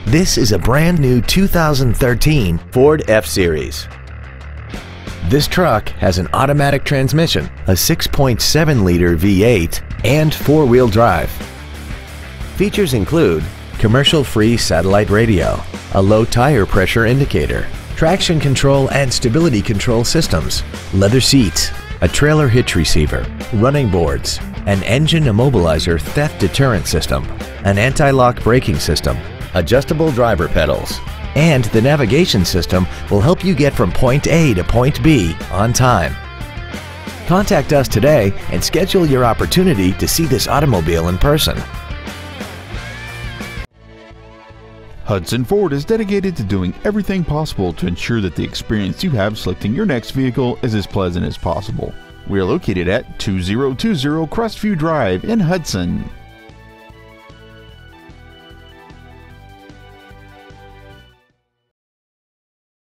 This is a brand new 2013 Ford F-Series. This truck has an automatic transmission, a 6.7-liter V8, and four-wheel drive. Features include commercial-free satellite radio, a low tire pressure indicator, traction control and stability control systems, leather seats, a trailer hitch receiver, running boards, an engine immobilizer theft deterrent system, an anti-lock braking system, adjustable driver pedals, and the navigation system will help you get from point A to point B on time. Contact us today and schedule your opportunity to see this automobile in person. Hudson Ford is dedicated to doing everything possible to ensure that the experience you have selecting your next vehicle is as pleasant as possible. We are located at 2020 Crestview Drive in Hudson.